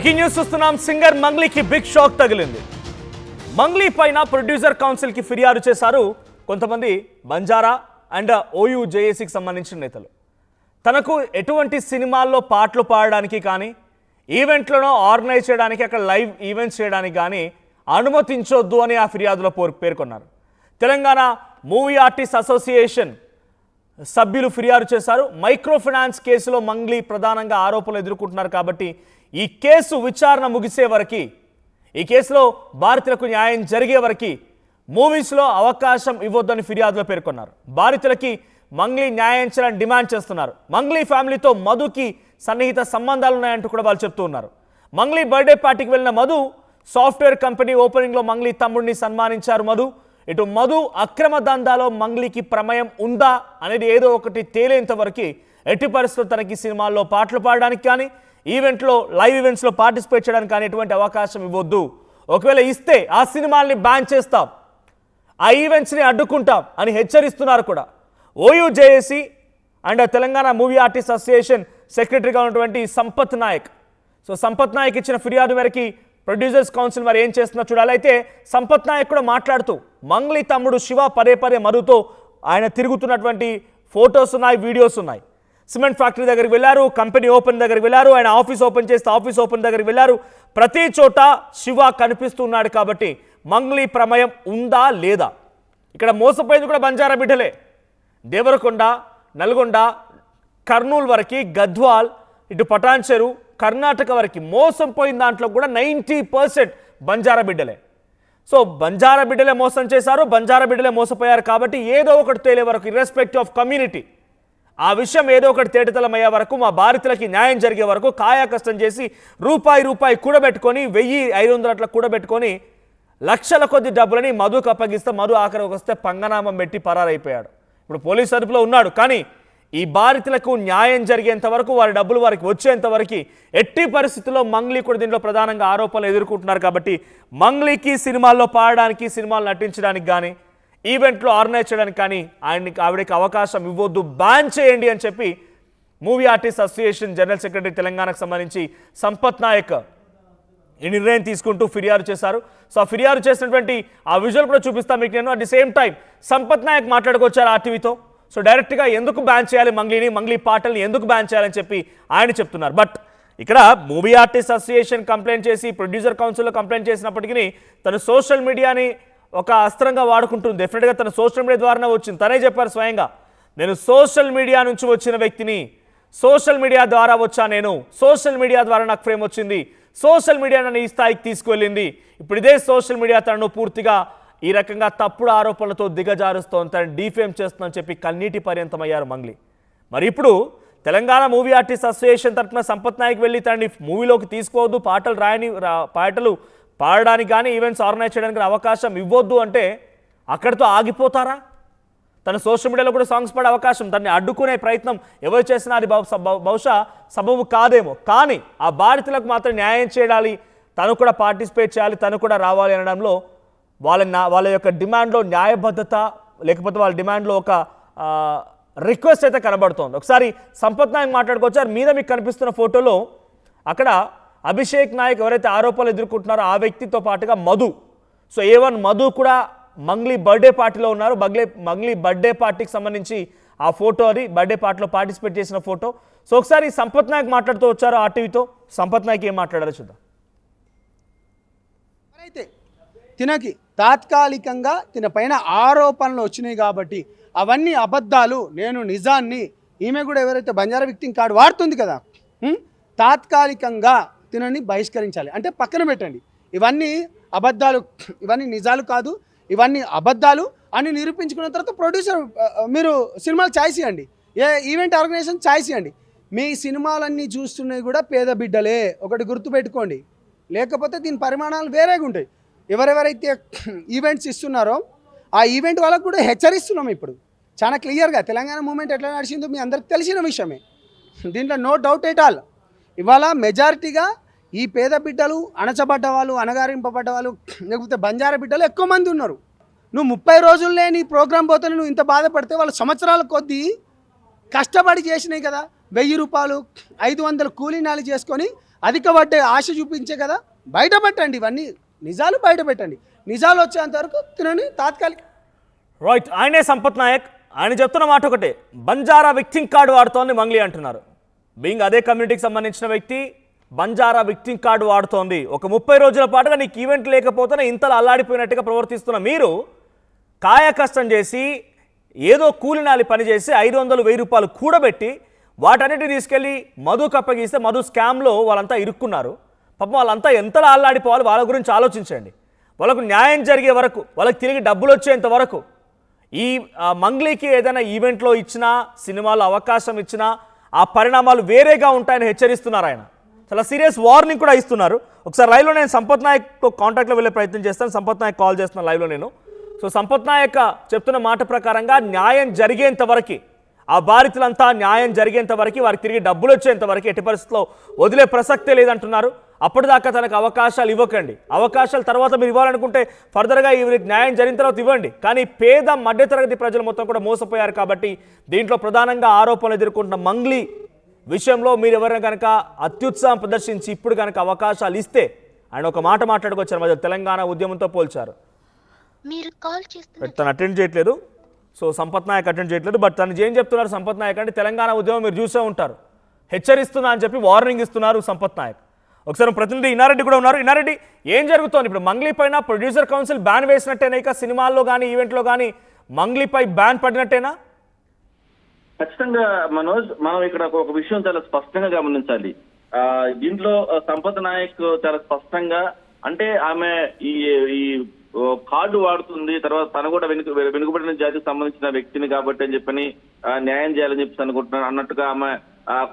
Breaking news చూస్తున్నాం. Singer మంగ్లీకి big shock తగిలింది. మంగ్లీ పైన ప్రొడ్యూసర్ కౌన్సిల్కి ఫిర్యాదు చేశారు కొంతమంది బంజారా అండ్ ఓయూ జేఏసీకి సంబంధించిన నేతలు. తనకు ఎటువంటి సినిమాల్లో పాటలు పాడడానికి కానీ ఈవెంట్లను ఆర్గనైజ్ చేయడానికి అక్కడ లైవ్ ఈవెంట్స్ చేయడానికి కానీ అనుమతించొద్దు అని ఆ ఫిర్యాదులో పేర్కొన్నారు. తెలంగాణ మూవీ ఆర్టిస్ట్ అసోసియేషన్ సభ్యులు ఫిర్యాదు చేశారు. మైక్రో ఫైనాన్స్ కేసులో మంగ్లీ ప్రధానంగా ఆరోపణలు ఎదుర్కొంటున్నారు కాబట్టి ఈ కేసు విచారణ ముగిసే వరకు, ఈ కేసులో బాధితులకు న్యాయం జరిగే వరకు మూవీస్లో అవకాశం ఇవ్వొద్దని ఫిర్యాదులో పేర్కొన్నారు. బాధితులకి మంగ్లీ న్యాయం చేయాలని డిమాండ్ చేస్తున్నారు. మంగ్లీ ఫ్యామిలీతో మధుకి సన్నిహిత సంబంధాలు ఉన్నాయంటూ కూడా వాళ్ళు చెప్తూ ఉన్నారు. మంగ్లీ బర్త్డే పార్టీకి వెళ్ళిన మధు సాఫ్ట్వేర్ కంపెనీ ఓపెనింగ్లో మంగ్లీ తమ్ముడిని సన్మానించారు. ఇటు మధు అక్రమ దందాలో మంగ్లీకి ప్రమేయం ఉందా అనేది ఏదో ఒకటి తేలేంత వరకు ఎట్టి పరిస్థితుల్లో తనకి సినిమాల్లో పాటలు పాడడానికి కానీ ఈవెంట్లో లైవ్ ఈవెంట్స్లో పార్టిసిపేట్ చేయడానికి కానీ ఎటువంటి అవకాశం ఇవ్వద్దు. ఒకవేళ ఇస్తే ఆ సినిమాల్ని బ్యాన్ చేస్తాం, ఆ ఈవెంట్స్ని అడ్డుకుంటాం అని హెచ్చరిస్తున్నారు కూడా. OU JAC and Telangana movie artist association సెక్రటరీగా ఉన్నటువంటి సంపత్ నాయక్. సో సంపత్ నాయక్ ఇచ్చిన ఫిర్యాదు మేరకి ప్రొడ్యూసర్స్ కౌన్సిల్ మరి ఏం చేస్తున్నా చూడాలి. అయితే సంపత్ నాయక్ కూడా మాట్లాడుతూ మంగ్లీ తమ్ముడు శివ పదే మధుతో ఆయన తిరుగుతున్నటువంటి ఫొటోస్ ఉన్నాయి, వీడియోస్ ఉన్నాయి. సిమెంట్ ఫ్యాక్టరీ దగ్గరికి వెళ్ళారు, కంపెనీ ఓపెన్ దగ్గరికి వెళ్ళారు, ఆయన ఆఫీస్ ఓపెన్ చేస్తే ఆఫీస్ ఓపెన్ దగ్గరికి వెళ్ళారు. ప్రతి చోట శివ కనిపిస్తున్నాడు. కాబట్టి మంగ్లీ ప్రమేయం ఉందా లేదా? ఇక్కడ మోసపోయేది కూడా బంజారా బిడ్డలే. దేవరకొండ, నల్గొండ, కర్నూలు వరకు, గద్వాల్, ఇటు పటాన్చెరు, కర్ణాటక వరకు మోసం పోయిన దాంట్లో కూడా 90% బంజారా బిడ్డలే. సో బంజారా బిడ్డలే మోసం చేశారు, బంజారా బిడ్డలే మోసపోయారు. కాబట్టి ఏదో ఒకటి తేలే వరకు, ఇర్రెస్పెక్టివ్ ఆఫ్ కమ్యూనిటీ, ఆ విషయం ఏదో ఒకటి తేటతలమయ్యే వరకు, మా బాధితులకి న్యాయం జరిగే వరకు కాయా కష్టం చేసి రూపాయి కూడబెట్టుకొని 1500 అట్లా కూడబెట్టుకొని లక్షల కొద్ది డబ్బులని మధుకు అప్పగిస్తే మధు ఆఖరికి వస్తే పంగనామం పెట్టి పరారైపోయాడు. ఇప్పుడు పోలీస్ అదుపులో ఉన్నాడు. కానీ ఈ బాధితులకు న్యాయం జరిగేంత వరకు, వారి డబ్బులు వారికి వచ్చేంత వరకు ఎట్టి పరిస్థితుల్లో మంగ్లీ కూడా దీంట్లో ప్రధానంగా ఆరోపణలు ఎదుర్కొంటున్నారు. కాబట్టి మంగ్లీకి సినిమాల్లో పాడడానికి, సినిమాలు నటించడానికి కానీ ఈవెంట్లో ఆర్గనైజ్ చేయడానికి కానీ ఆవిడకి అవకాశం ఇవ్వద్దు, బ్యాన్ చేయండి అని చెప్పి movie artist association general secretary తెలంగాణకు సంబంధించి సంపత్ నాయక్ ఈ నిర్ణయం తీసుకుంటూ ఫిర్యాదు చేశారు. సో ఆ ఫిర్యాదు చేసినటువంటి ఆ విజువల్ కూడా చూపిస్తాను మీకు నేను. At the same time Sampath Nayak మాట్లాడుకొచ్చారు ఆర్టీవీతో. సో డైరెక్ట్గా ఎందుకు బ్యాన్ చేయాలి మంగ్లీని, మంగ్లీ పాటల్ని ఎందుకు బ్యాన్ చేయాలని చెప్పి ఆయన చెప్తున్నారు. బట్ ఇక్కడ మూవీ ఆర్టిస్ట్ అసోసియేషన్ కంప్లైంట్ చేసి ప్రొడ్యూసర్ కౌన్సిల్లో కంప్లైంట్ చేసినప్పటికీ తను సోషల్ మీడియాని ఒక అస్త్రంగా వాడుకుంటుంది. డెఫినెట్గా తన సోషల్ మీడియా ద్వారానే వచ్చింది. తనే చెప్పారు స్వయంగా, నేను సోషల్ మీడియా నుంచి వచ్చిన వ్యక్తిని, సోషల్ మీడియా ద్వారా వచ్చా, నేను సోషల్ మీడియా ద్వారా నాకు ఫ్రేమ్ వచ్చింది, సోషల్ మీడియా నన్ను ఈ స్థాయికి తీసుకువెళ్ళింది. ఇప్పుడు ఇదే సోషల్ మీడియా తనను పూర్తిగా ఈ రకంగా తప్పుడు ఆరోపణలతో దిగజారుస్తోంది, తనని డీఫేమ్ చేస్తుందని చెప్పి కన్నీటి పర్యంతమయ్యారు మంగ్లీ. మరి ఇప్పుడు తెలంగాణ మూవీ ఆర్టిస్ట్ అసోసియేషన్ తరఫున సంపత్ నాయక్ వెళ్ళి తనని మూవీలోకి తీసుకోవద్దు, పాటలు పాడడానికి కానీ ఈవెంట్స్ ఆర్గనైజ్ చేయడానికి అవకాశం ఇవ్వద్దు అంటే అక్కడితో ఆగిపోతారా? తన సోషల్ మీడియాలో కూడా సాంగ్స్ పాడే అవకాశం, తనని అడ్డుకునే ప్రయత్నం ఎవరు చేసినా అది బహుశా సబబు కాదేమో. కానీ ఆ బాధితులకు మాత్రం న్యాయం చేయాలి, తను కూడా పార్టిసిపేట్ చేయాలి, తను కూడా రావాలి అనడంలో వాళ్ళ యొక్క డిమాండ్లో న్యాయబద్ధత, లేకపోతే వాళ్ళ డిమాండ్లో ఒక రిక్వెస్ట్ అయితే కనబడుతోంది. ఒకసారి సంపత్ నాయక్ మాట్లాడుకొచ్చారు. మీద మీకు కనిపిస్తున్న ఫోటోలో అక్కడ అభిషేక్ నాయక్ ఎవరైతే ఆరోపణలు ఎదుర్కొంటున్నారో ఆ వ్యక్తితో పాటుగా మధు. సో A1 మధు కూడా మంగ్లీ బర్త్డే పార్టీలో ఉన్నారు. మంగ్లీ బర్త్డే పార్టీకి సంబంధించి ఆ ఫోటో, అది బర్త్డే పార్టీలో పార్టిసిపేట్ చేసిన ఫోటో. సో ఒకసారి సంపత్ నాయక్ మాట్లాడుతూ వచ్చారు ఆర్టీవీతో. సంపత్ నాయక్ ఏం మాట్లాడారో చూద్దాం. అయితే తినకి తాత్కాలికంగా తిన పైన ఆరోపణలు వచ్చినాయి కాబట్టి అవన్నీ అబద్ధాలు, నేను నిజాన్ని, ఈమె కూడా ఎవరైతే బంజారా విక్టింగ్ కార్డు వాడుతుంది కదా, తాత్కాలికంగా తినని బహిష్కరించాలి అంటే పక్కన పెట్టండి. ఇవన్నీ అబద్ధాలు, ఇవన్నీ నిజాలు కాదు, ఇవన్నీ అబద్ధాలు అని నిరూపించుకున్న తర్వాత ప్రొడ్యూసర్ మీరు సినిమాలు ఛాయిస్ ఇవ్వండి, ఏ ఈవెంట్ ఆర్గనైజేషన్ ఛాయిస్ ఇవ్వండి. మీ సినిమాలన్నీ చూస్తున్నవి కూడా పేద బిడ్డలే, ఒకటి గుర్తుపెట్టుకోండి. లేకపోతే దీని పరిమాణాలు వేరేగా ఉంటాయి. ఎవరెవరైతే ఈవెంట్స్ ఇస్తున్నారో ఆ ఈవెంట్ వాళ్ళకు కూడా హెచ్చరిస్తున్నాం. ఇప్పుడు చాలా క్లియర్గా తెలంగాణ మూమెంట్ ఎట్లా నడిచిందో మీ అందరికి తెలిసిన విషయమే, దీంట్లో నో డౌట్ ఎట్ ఆల్. ఇవాళ మెజారిటీగా ఈ పేద బిడ్డలు, అణచబడ్డ వాళ్ళు, అణగారింపబడ్డ వాళ్ళు, లేకపోతే బంజారా బిడ్డలు ఎక్కువ మంది ఉన్నారు. నువ్వు 30 రోజుల్లో నీ ప్రోగ్రాం పోతే నువ్వు ఇంత బాధపడితే వాళ్ళు సంవత్సరాల కొద్దీ కష్టపడి చేసినాయి కదా. 1000 రూపాయలు 500 కూలీ నాలి చేసుకొని అధిక పడ్డే ఆశ చూపించే కదా, బయట పెట్టండి ఇవన్నీ నిజాలు, బయట పెట్టండి. నిజాలు వచ్చేంత వరకు తినని తాత్కాలిక. రైట్, ఆయనే సంపత్ నాయక్. ఆయన చెప్తున్న మాట ఒకటే, బంజారా విక్టింగ్ కార్డు వాడుతోంది మంగ్లీ అంటున్నారు. బీయింగ్ అదే కమ్యూనిటీకి సంబంధించిన వ్యక్తి బంజారా విక్టింగ్ కార్డు వాడుతోంది. ఒక 30 రోజుల పాటుగా నీకు ఈవెంట్ లేకపోతేనే ఇంతలో అల్లాడిపోయినట్టుగా ప్రవర్తిస్తున్న మీరు కాయ కష్టం చేసి ఏదో కూలినాలి పని చేసి 500-1000 రూపాయలు కూడబెట్టి వాటన్నిటిని తీసుకెళ్ళి మధుకు అప్పగిస్తే మధు స్కామ్లో వాళ్ళంతా ఇరుక్కున్నారు. పాపం వాళ్ళంతా ఎంతలా అల్లాడిపోవాలి, వాళ్ళ గురించి ఆలోచించండి. వాళ్ళకు న్యాయం జరిగే వరకు, వాళ్ళకి తిరిగి డబ్బులు వచ్చేంత వరకు ఈ మంగ్లీకి ఏదైనా ఈవెంట్లో ఇచ్చినా, సినిమాలో అవకాశం ఇచ్చినా ఆ పరిణామాలు వేరేగా ఉంటాయని హెచ్చరిస్తున్నారు. ఆయన చాలా సీరియస్ వార్నింగ్ కూడా ఇస్తున్నారు. ఒకసారి లైవ్లో నేను సంపత్ నాయక్తో కాంటాక్ట్లో వెళ్ళే ప్రయత్నం చేస్తాను. సంపత్ నాయక్ కాల్ చేస్తున్నాను లైవ్లో నేను. సో సంపత్ నాయక్ చెప్తున్న మాట ప్రకారంగా న్యాయం జరిగేంత వరకు, ఆ బాధితులంతా న్యాయం జరిగేంత వరకు, వారికి తిరిగి డబ్బులు వచ్చేంత వరకు ఎట్టి పరిస్థితుల్లో వదిలే ప్రసక్తే లేదంటున్నారు. అప్పటిదాకా తనకు అవకాశాలు ఇవ్వకండి. అవకాశాల తర్వాత మీరు ఇవ్వాలనుకుంటే ఫర్దర్గా వీరికి న్యాయం జరిగిన తర్వాత ఇవ్వండి. కానీ పేద మధ్యతరగతి ప్రజలు మొత్తం కూడా మోసపోయారు కాబట్టి దీంట్లో ప్రధానంగా ఆరోపణలు ఎదుర్కొంటున్న మంగ్లీ విషయంలో మీరు ఎవరైనా కనుక అత్యుత్సాహం ప్రదర్శించి ఇప్పుడు కనుక అవకాశాలు ఇస్తే, ఆయన ఒక మాట మాట్లాడుకొచ్చారు, మధ్య తెలంగాణ ఉద్యమంతో పోల్చారు. తను అటెండ్ చేయట్లేదు. సో సంపత్ నాయక్ అటెండ్ చేయట్లేదు. బట్ తను ఏం చెప్తున్నారు సంపత్ నాయక్ అంటే, తెలంగాణ ఉద్యమం మీరు చూసే ఉంటారు, హెచ్చరిస్తున్నా అని చెప్పి వార్నింగ్ ఇస్తున్నారు సంపత్ నాయక్. ఒకసారి ప్రతినిధి ఇన్నారెడ్డి కూడా ఉన్నారు. ఇన్నారెడ్డి, ఏం జరుగుతోంది ఇప్పుడు? మంగ్లీ పైన ప్రొడ్యూసర్ కౌన్సిల్ బ్యాన్ వేసినట్టేనా? ఇక సినిమాల్లో కానీ ఈవెంట్లో కానీ మంగ్లీపై బ్యాన్ పడినట్టేనా? ఖచ్చితంగా మనోజ్, మనం ఇక్కడ ఒక విషయం చాలా స్పష్టంగా గమనించాలి. దీంట్లో సంపత్ నాయక్ చాలా స్పష్టంగా, అంటే ఆమె ఈ కార్డు వాడుతుంది, తర్వాత తను కూడా వెనుకబడిన జాతికి సంబంధించిన వ్యక్తిని కాబట్టి అని చెప్పని న్యాయం చేయాలని చెప్పి అనుకుంటున్నాను అన్నట్టుగా ఆమె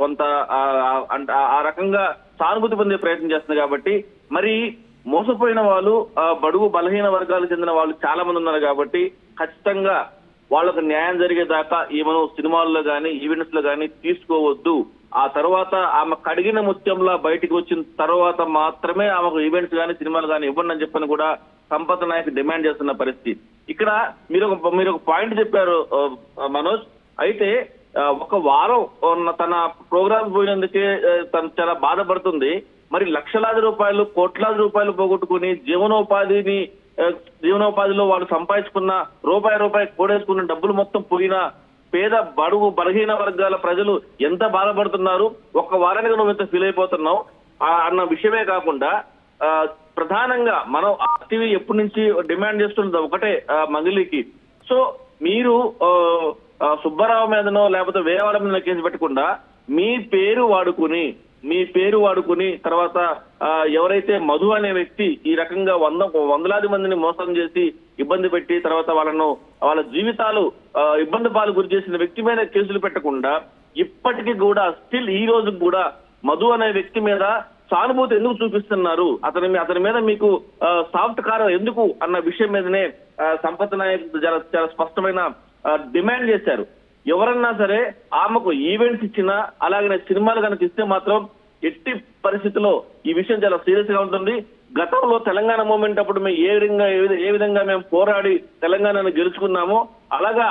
కొంత ఆ రకంగా సానుభూతి పొందే ప్రయత్నం చేస్తుంది. కాబట్టి మరి మోసపోయిన వాళ్ళు, బడుగు బలహీన వర్గాలకు చెందిన వాళ్ళు చాలా మంది ఉన్నారు. కాబట్టి ఖచ్చితంగా వాళ్ళకు న్యాయం జరిగేదాకా ఈమెను సినిమాల్లో కానీ ఈవెంట్స్ లో కానీ తీసుకోవద్దు. ఆ తర్వాత ఆమె కడిగిన ముత్యంలా బయటికి వచ్చిన తర్వాత మాత్రమే ఆమెకు ఈవెంట్స్ కానీ సినిమాలు కానీ ఇవ్వండి అని చెప్పని కూడా సంపత్ నాయక్ డిమాండ్ చేస్తున్న పరిస్థితి. ఇక్కడ మీరు ఒక పాయింట్ చెప్పారు మనోజ్. అయితే ఒక వారం తన ప్రోగ్రామ్ పోయినందుకే తను చాలా బాధపడుతుంది. మరి లక్షలాది రూపాయలు, కోట్లాది రూపాయలు పోగొట్టుకుని జీవనోపాధిలో వాళ్ళు సంపాదించుకున్న రూపాయి కూడేసుకున్న డబ్బులు మొత్తం పోయిన పేద బడుగు బలహీన వర్గాల ప్రజలు ఎంత బాధపడుతున్నారు, ఒక్క వారానికి నువ్వు ఎంత ఫీల్ అయిపోతున్నావు అన్న విషయమే కాకుండా, ప్రధానంగా మనం టీవీ ఎప్పటి నుంచి డిమాండ్ చేస్తున్నది ఒకటే మంగ్లీకి. సో మీరు సుబ్బారావు మీదనో లేకపోతే వేరే వాళ్ళ మీద కేసు పెట్టకుండా మీ పేరు వాడుకుని తర్వాత ఎవరైతే మధు అనే వ్యక్తి ఈ రకంగా వందలాది మందిని మోసం చేసి ఇబ్బంది పెట్టి తర్వాత వాళ్ళ జీవితాలు ఇబ్బంది పాలు గురి చేసిన వ్యక్తి మీద కేసులు పెట్టకుండా, ఇప్పటికీ కూడా స్టిల్ ఈ రోజు కూడా మధు అనే వ్యక్తి మీద సానుభూతి ఎందుకు చూపిస్తున్నారు, అతని మీద మీకు సాఫ్ట్ కారం ఎందుకు అన్న విషయం మీదనే సంపత్ నాయక్ చాలా స్పష్టమైన డిమాండ్ చేశారు. ఎవరన్నా సరే ఆమెకు ఈవెంట్స్ ఇచ్చినా, అలాగే సినిమాలు కనుక ఇస్తే మాత్రం ఎట్టి పరిస్థితిలో ఈ విషయం చాలా సీరియస్ గా ఉంటుంది. గతంలో తెలంగాణ మూవ్మెంట్ అప్పుడు మేము ఏ విధంగా మేము పోరాడి తెలంగాణను గెలుచుకున్నామో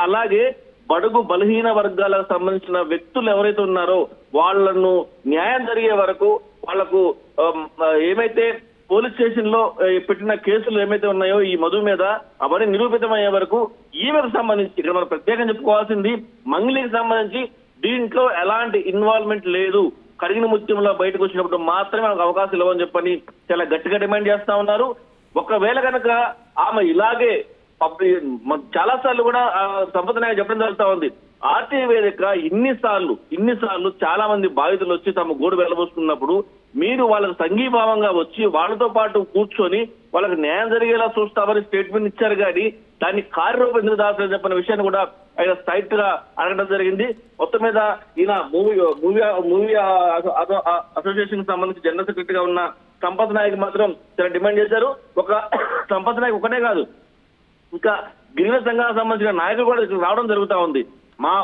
అలాగే బడుగు బలహీన వర్గాలకు సంబంధించిన వ్యక్తులు ఎవరైతే ఉన్నారో వాళ్లను న్యాయం జరిగే వరకు, వాళ్లకు ఏమైతే పోలీస్ స్టేషన్ లో పెట్టిన కేసులు ఏమైతే ఉన్నాయో ఈ మధు మీద అవన్నీ నిరూపితమయ్యే వరకు ఈమెకు సంబంధించి ఇక్కడ మనం ప్రత్యేకంగా చెప్పుకోవాల్సింది, మంగ్లీకి సంబంధించి దీంట్లో ఎలాంటి ఇన్వాల్వ్మెంట్ లేదు, కడిగిన ముత్యంలో బయటకు వచ్చినప్పుడు మాత్రమే మనకు అవకాశం ఇవ్వని చెప్పని చాలా గట్టిగా డిమాండ్ చేస్తా ఉన్నారు. ఒకవేళ కనుక ఆమె ఇలాగే చాలా సార్లు కూడా సంపత్ నాయక్ చెప్పడం జరుగుతా ఉంది, ఆర్టీవీ వేదిక ఇన్నిసార్లు చాలా మంది బాధితులు వచ్చి తమ గోడు వెళ్ళబోసుకున్నప్పుడు మీరు వాళ్ళకు సంఘీభావంగా వచ్చి వాళ్ళతో పాటు కూర్చొని వాళ్ళకి న్యాయం జరిగేలా చూస్తామని స్టేట్మెంట్ ఇచ్చారు. కానీ దాన్ని కార్యరూపం ఎందుకు దాచలేదు చెప్పిన విషయాన్ని కూడా ఆయన స్ట్రైట్ గా అడగడం జరిగింది. మొత్తం మీద ఈయన మూవీ అసోసియేషన్ కి సంబంధించి జనరల్ సెక్రటరీ గా ఉన్న సంపత్ నాయక్ మాత్రం చాలా డిమాండ్ చేశారు. ఒక సంపత్ నాయక్ ఒకటే కాదు, ఇంకా గిరిజన సంఘాలకు సంబంధించిన నాయకులు కూడా ఇక్కడ రావడం జరుగుతా ఉంది. మా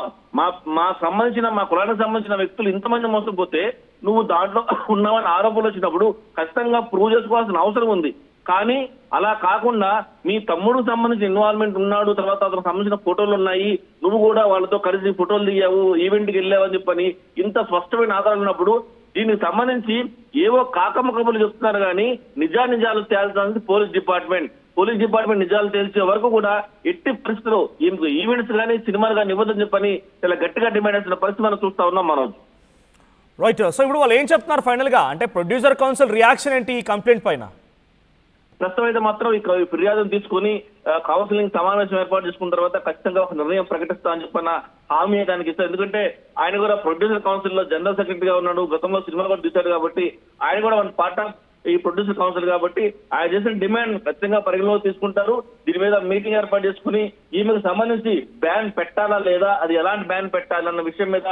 కులానికి సంబంధించిన వ్యక్తులు ఇంతమంది మోసపోతే నువ్వు దాంట్లో ఉన్నావని ఆరోపణలు వచ్చినప్పుడు ఖచ్చితంగా ప్రూవ్ చేసుకోవాల్సిన అవసరం ఉంది. కానీ అలా కాకుండా మీ తమ్ముడు సంబంధించిన ఇన్వాల్వ్మెంట్ ఉన్నాడు, తర్వాత అతనికి సంబంధించిన ఫోటోలు ఉన్నాయి, నువ్వు కూడా వాళ్ళతో కలిసి ఫోటోలు దిగావు, ఈవెంట్కి వెళ్ళావని చెప్పని ఇంత స్పష్టమైన ఆధారాలు ఉన్నప్పుడు దీనికి సంబంధించి ఏవో కాకమ్మకములు చెప్తున్నారు కానీ నిజాలు తేల్చాల్సింది పోలీస్ డిపార్ట్మెంట్ నిజాలు తేల్చే వరకు కూడా ఎట్టి పరిస్థితుల్లో ఈవెంట్స్ కానీ సినిమాలు కానీ ఇవ్వదని చెప్పని చాలా గట్టిగా డిమాండ్ చేస్తున్న పరిస్థితి మనం చూస్తా ఉన్నాం మనోజ్. రైట్. సో ఇప్పుడు వాళ్ళు ఏం చెప్తున్నారు ఫైనల్గా, అంటే ప్రొడ్యూసర్ కౌన్సిల్ రియాక్షన్ ఏంటి ఈ కంప్లైంట్ పైన? ప్రస్తుతం అయితే మాత్రం ఈ ఫిర్యాదును తీసుకుని కౌన్సిలింగ్ సమావేశం ఏర్పాటు చేసుకున్న తర్వాత ఖచ్చితంగా ఒక నిర్ణయం ప్రకటిస్తా అని చెప్పన్న హామీ దానికి ఇస్తారు. ఎందుకంటే ఆయన కూడా ప్రొడ్యూసర్ కౌన్సిల్ లో జనరల్ సెక్రటరీగా ఉన్నాడు, గతంలో సినిమా కూడా తీశాడు కాబట్టి ఆయన కూడా వన్ పార్ట్ ఆఫ్ ఈ ప్రొడ్యూసర్ కౌన్సిల్ కాబట్టి ఆయన చేసిన డిమాండ్ ఖచ్చితంగా పరిగణలోకి తీసుకుంటారు. దీని మీద మీటింగ్ ఏర్పాటు చేసుకుని ఈమెకు సంబంధించి బ్యాన్ పెట్టాలా లేదా, అది ఎలాంటి బ్యాన్ పెట్టాలన్న విషయం మీద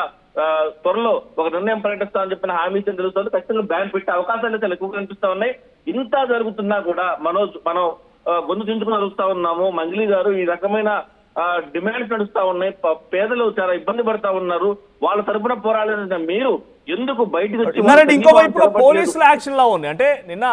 త్వరలో ఒక నిర్ణయం ప్రకటిస్తామని చెప్పిన హామీ ఇచ్చిన తెలుస్తుంది. ఖచ్చితంగా బ్యాన్ పెట్టే అవకాశాలు చాలా ఎక్కువగా కనిపిస్తా ఉన్నాయి. ఇంత జరుగుతున్నా కూడా మనం గొంతు దించుకుని అడుగుతా ఉన్నాము. మంగ్లీ గారు ఈ రకమైన డిమాండ్స్ నడుస్తా ఉన్నాయి, పేదలు చాలా ఇబ్బంది పడతా ఉన్నారు, వాళ్ళ తరపున పోరాడాలంటే మీరు ఎందుకు బయటకు వచ్చి ఇంకోవైపు పోలీసుల యాక్షన్ లా ఉంది. అంటే నిన్న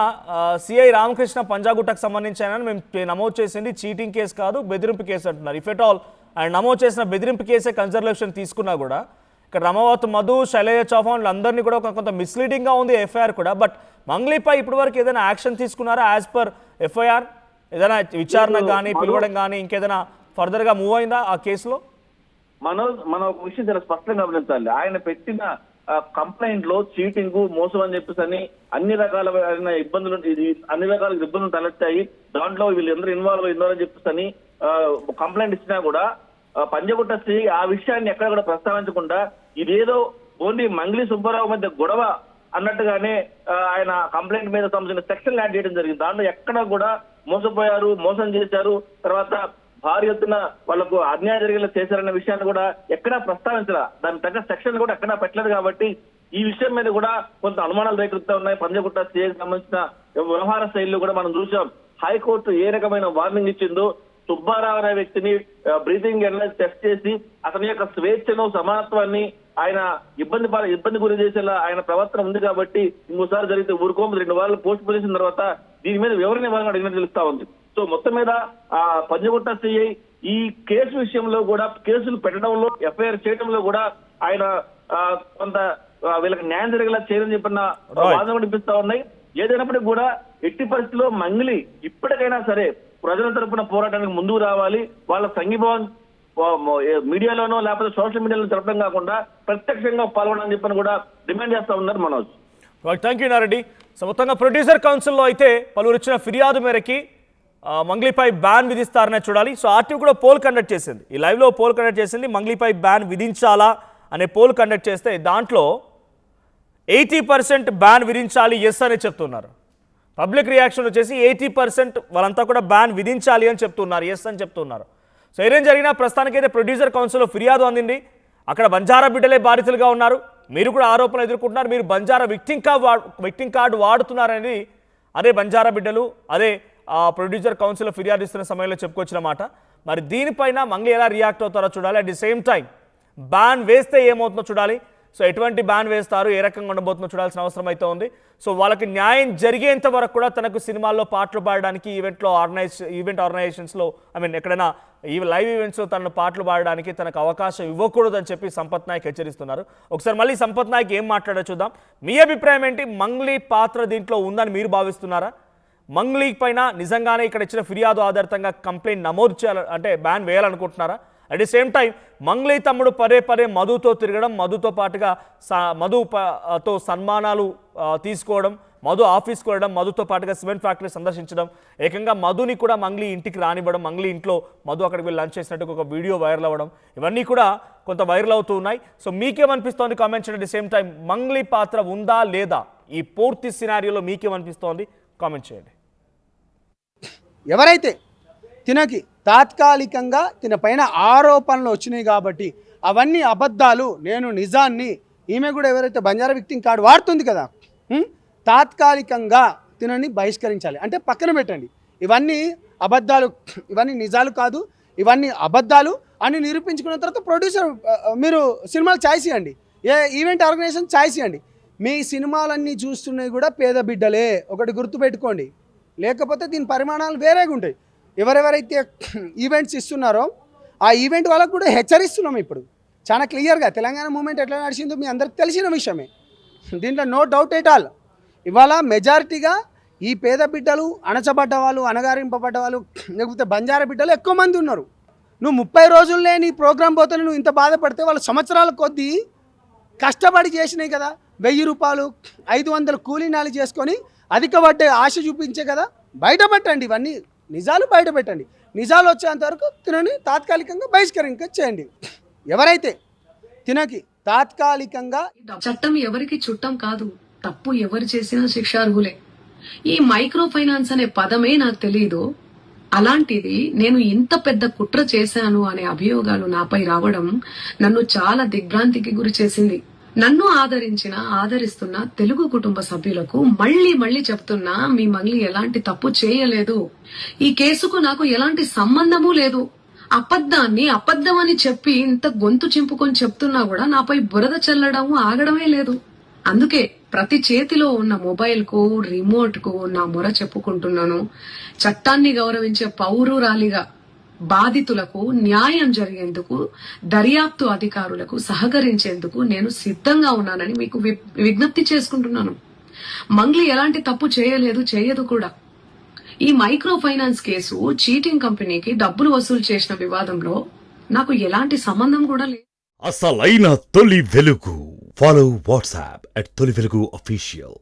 సిఐ రామకృష్ణ పంజాగుట్టకు సంబంధించి ఆయన మేము నమోదు చేసింది చీటింగ్ కేసు కాదు బెదిరింపు కేసు అంటున్నారు. ఇఫ్ ఎట్ ఆల్ ఆయన నమోదు చేసిన బెదిరింపు కేసే కన్సర్వేషన్ తీసుకున్నా కూడా ఇక్కడ రమావత్ మధు, శైలజ చౌహాన్ అందరినీ కూడా కొంత మిస్లీడింగ్ గా ఉంది ఎఫ్ఐఆర్ కూడా. బట్ మంగ్లీపై ఇప్పటి వరకు ఏదైనా యాక్షన్ తీసుకున్నారా యాజ్ పర్ ఎఫ్ఐఆర్? ఏదైనా విచారణ కానీ పిలవడం కానీ ఇంకేదైనా ఫర్దర్ గా మూవ్ అయిందా ఆ కేసులో? మనం ఒక విషయం చాలా స్పష్టంగా గమనించాలి. ఆయన పెట్టిన కంప్లైంట్ లో చీటింగ్, మోసం అని చెప్పేసి అన్ని రకాలైన ఇబ్బందులు తలెత్తాయి. దాంట్లో వీళ్ళందరూ ఇన్వాల్వ్ అయ్యారని చెప్పేసి కంప్లైంట్ ఇచ్చినా కూడా పంజగుట్ట శ్రీ ఆ విషయాన్ని ఎక్కడ కూడా ప్రస్తావించకుండా ఇదేదో ఓన్లీ మంగ్లీ సుబ్బారావు మధ్య గొడవ అన్నట్టుగానే ఆయన కంప్లైంట్ మీద సంబంధించిన సెక్షన్ యాడ్ చేయడం జరిగింది. దాంట్లో ఎక్కడ కూడా మోసపోయారు, మోసం చేశారు, తర్వాత భారీ ఎత్తున వాళ్లకు అన్యాయం జరిగేలా చేశారన్న విషయాన్ని కూడా ఎక్కడా ప్రస్తావించరా, దాని తగ్గ సెక్షన్ కూడా ఎక్కడా పెట్టలేదు. కాబట్టి ఈ విషయం మీద కూడా కొంత అనుమానాలు రేకెత్తుతా ఉన్నాయి. పంజగుట్ట సిఐకి సంబంధించిన వ్యవహార శైలిలో కూడా మనం చూసాం. హైకోర్టు ఏ రకమైన వార్నింగ్ ఇచ్చిందో, సుబ్బారావు అనే వ్యక్తిని బ్రీతింగ్ ఎనలైజ్ టెస్ట్ చేసి అతని యొక్క స్వేచ్ఛను, సమానత్వాన్ని ఆయన ఇబ్బంది గురి చేసేలా ఆయన ప్రవర్తన ఉంది కాబట్టి ఇంకోసారి జరిగితే ఊరుకోము, 2 వారాలు పోస్ట్ పోన్ చేసిన తర్వాత దీని మీద వివరణ ఇవ్వాలని అడిగినట్టు తెలుస్తా ఉంది. సో మొత్తం మీద పంజగుట్ట సిఐ ఈ కేసు విషయంలో కూడా, కేసులు పెట్టడంలో, ఎఫ్ఐఆర్ చేయడంలో కూడా ఆయన కొంత వీళ్ళకి న్యాయం జరిగేలా చేయని చెప్పిన వాదన వినిపిస్తా ఉన్నాయి. ఏదైనప్పటికీ కూడా ఎట్టి పరిస్థితుల్లో మంగ్లీ ఇప్పటికైనా సరే ప్రజల తరపున పోరాటానికి ముందుకు రావాలి. వాళ్ళ సంఘీభావం మీడియాలోనో లేకపోతే సోషల్ మీడియాలో జరపడం కాకుండా ప్రత్యక్షంగా పాల్గొనాలని చెప్పని కూడా డిమాండ్ చేస్తా ఉన్నారు Manoj. Thank you Nareddy. So మొత్తంగా ప్రొడ్యూసర్ కౌన్సిల్లో అయితే పలువురు ఇచ్చిన ఫిర్యాదు మేరకి మంగ్లీపై బ్యాన్ విధిస్తారనే చూడాలి. సో ఆర్టీవీ కూడా పోల్ కండక్ట్ చేసింది, ఈ లైవ్లో పోల్ కండక్ట్ చేసింది. మంగ్లీపై బ్యాన్ విధించాలా అనే పోల్ కండక్ట్ చేస్తే దాంట్లో 80% బ్యాన్ విధించాలి ఎస్ అని చెప్తున్నారు. పబ్లిక్ రియాక్షన్ వచ్చేసి 80% వాళ్ళంతా కూడా బ్యాన్ విధించాలి అని చెప్తున్నారు, ఎస్ అని చెప్తున్నారు. సో ఏం జరిగినా ప్రస్తుతానికైతే ప్రొడ్యూసర్ కౌన్సిల్లో ఫిర్యాదు అందింది. అక్కడ బంజారా బిడ్డలే బాధితులుగా ఉన్నారు, మీరు కూడా ఆరోపణలు ఎదుర్కొంటున్నారు, మీరు బంజారా విక్టింగ్ కార్డు వాడుతున్నారనేది అదే బంజారా బిడ్డలు, అదే ప్రొడ్యూసర్ కౌన్సిల్లో ఫిర్యాదు ఇస్తున్న సమయంలో చెప్పుకొచ్చిన మాట. మరి దీనిపైన మంగ్లీ ఎలా రియాక్ట్ అవుతారో చూడాలి. At the same time ban వేస్తే ఏమవుతుందో చూడాలి. సో ఎటువంటి బ్యాన్ వేస్తారు, ఏ రకంగా ఉండబోతుందో చూడాల్సిన అవసరం అయితే ఉంది. సో వాళ్ళకి న్యాయం జరిగేంత వరకు కూడా తనకు సినిమాల్లో పాటలు పాడడానికి, ఈవెంట్ ఆర్గనైజేషన్స్లో ఎక్కడైనా ఈ లైవ్ ఈవెంట్స్లో తనను పాటలు పాడడానికి తనకు అవకాశం ఇవ్వకూడదని చెప్పి సంపత్ నాయక్ హెచ్చరిస్తున్నారు. ఒకసారి మళ్ళీ సంపత్ నాయక్ ఏం మాట్లాడో చూద్దాం. మీ అభిప్రాయం ఏంటి? మంగ్లీ పాత్ర దీంట్లో ఉందని మీరు భావిస్తున్నారా? మంగ్లీ పైన నిజంగానే ఇక్కడ ఇచ్చిన ఫిర్యాదు ఆధారితంగా కంప్లైంట్ నమోదు చేయాలి, అంటే బ్యాన్ వేయాలనుకుంటున్నారా? At the same time Mangli తమ్ముడు పదే మధుతో తిరగడం, మధుతో పాటుగా మధుతో సన్మానాలు తీసుకోవడం, మధు ఆఫీస్కి వెళ్ళడం, మధుతో పాటుగా సిమెంట్ ఫ్యాక్టరీ సందర్శించడం, ఏకంగా మధుని కూడా మంగ్లీ ఇంటికి రానివ్వడం, మంగ్లీ ఇంట్లో మధు అక్కడికి వెళ్ళి లంచ్ చేసినట్టు ఒక వీడియో వైరల్ అవ్వడం, ఇవన్నీ కూడా కొంత వైరల్ అవుతూ ఉన్నాయి. సో మీకేమనిపిస్తోంది కామెంట్ చేయండి. At the same time Mangli పాత్ర ఉందా లేదా, ఈ పూర్తి సినారియోలో మీకేమనిపిస్తోంది కామెంట్ చేయండి. ఎవరైతే తినకి తాత్కాలికంగా తిన పైన ఆరోపణలు వచ్చినాయి కాబట్టి అవన్నీ అబద్ధాలు, నేను నిజాన్ని, ఈమె కూడా ఎవరైతే బంజారా విక్టింగ్ కార్డు వాడుతుంది కదా, తాత్కాలికంగా తినని బహిష్కరించాలి. అంటే పక్కన పెట్టండి, ఇవన్నీ అబద్ధాలు, ఇవన్నీ నిజాలు కాదు, ఇవన్నీ అబద్ధాలు అని నిరూపించుకున్న తర్వాత ప్రొడ్యూసర్ మీరు సినిమాలు ఛాయిస్ ఇవ్వండి, ఏ ఈవెంట్ ఆర్గనైజేషన్ ఛాయిస్ ఇవ్వండి. మీ సినిమాలన్నీ చూస్తున్నవి కూడా పేద బిడ్డలే, ఒకటి గుర్తుపెట్టుకోండి. లేకపోతే దీని పరిమాణాలు వేరేగా ఉంటాయి. ఎవరెవరైతే ఈవెంట్స్ ఇస్తున్నారో ఆ ఈవెంట్ వాళ్ళకు కూడా హెచ్చరిస్తున్నాం. ఇప్పుడు చాలా క్లియర్గా తెలంగాణ మూమెంట్ ఎట్లా నడిచిందో మీ అందరికి తెలిసిన విషయమే. దీంట్లో నో డౌట్ ఎట్ ఆల్. ఇవాళ మెజారిటీగా ఈ పేద బిడ్డలు, అణచబడ్డ వాళ్ళు, అణగారింపబడ్డ వాళ్ళు, లేకపోతే బంజారా బిడ్డలు ఎక్కువ మంది ఉన్నారు. నువ్వు 30 రోజుల్లో నీ ప్రోగ్రాం పోతే నువ్వు ఇంత బాధపడితే వాళ్ళు సంవత్సరాల కొద్దీ కష్టపడి చేసినాయి కదా. 1000 రూపాయలు 500 కూలీనాలు చేసుకొని అధిక వడ్డీ ఆశ చూపించే కదా. బయటపెట్టండి, ఇవన్నీ నిజాలు బయటపెట్టండి. నిజాలు వచ్చేంత వరకు తినని తాత్కాలికంగా బహిష్కరించేయండి. ఎవరైతే తినకి తాత్కాలికంగా చట్టం ఎవరికి చుట్టం కాదు, తప్పు ఎవరు చేసినా శిక్షార్హులే. ఈ మైక్రో ఫైనాన్స్ అనే పదమే నాకు తెలియదు. అలాంటిది నేను ఇంత పెద్ద కుట్ర చేశాను అనే అభియోగాలు నాపై రావడం నన్ను చాలా దిగ్భ్రాంతికి గురి చేసింది. నన్ను ఆదరిస్తున్న తెలుగు కుటుంబ సభ్యులకు మళ్లీ చెప్తున్నా, మీ మంగ్లీ ఎలాంటి తప్పు చేయలేదు. ఈ కేసుకు నాకు ఎలాంటి సంబంధము లేదు. అబద్ధాన్ని అబద్ధమని చెప్పి ఇంత గొంతు చింపుకొని చెప్తున్నా కూడా నాపై బురద చల్లడం ఆగడమే లేదు. అందుకే ప్రతి చేతిలో ఉన్న మొబైల్ కు, రిమోట్ కు నా మొర చెప్పుకుంటున్నాను. చట్టాన్ని గౌరవించే పౌరురాలిగా బాధితులకు న్యాయం జరిగేందుకు, దర్యాప్తు అధికారులకు సహకరించేందుకు నేను సిద్ధంగా ఉన్నానని మీకు విజ్ఞప్తి చేసుకుంటున్నాను. మంగ్లీ ఎలాంటి తప్పు చేయదు కూడా. ఈ మైక్రో ఫైనాన్స్ కేసు చీటింగ్ కంపెనీకి డబ్బులు వసూలు చేసిన వివాదంలో నాకు ఎలాంటి సంబంధం కూడా లేదు. అసలైన తొలి వెలుగు. ఫాలో వాట్సాప్ @తొలి వెలుగు official.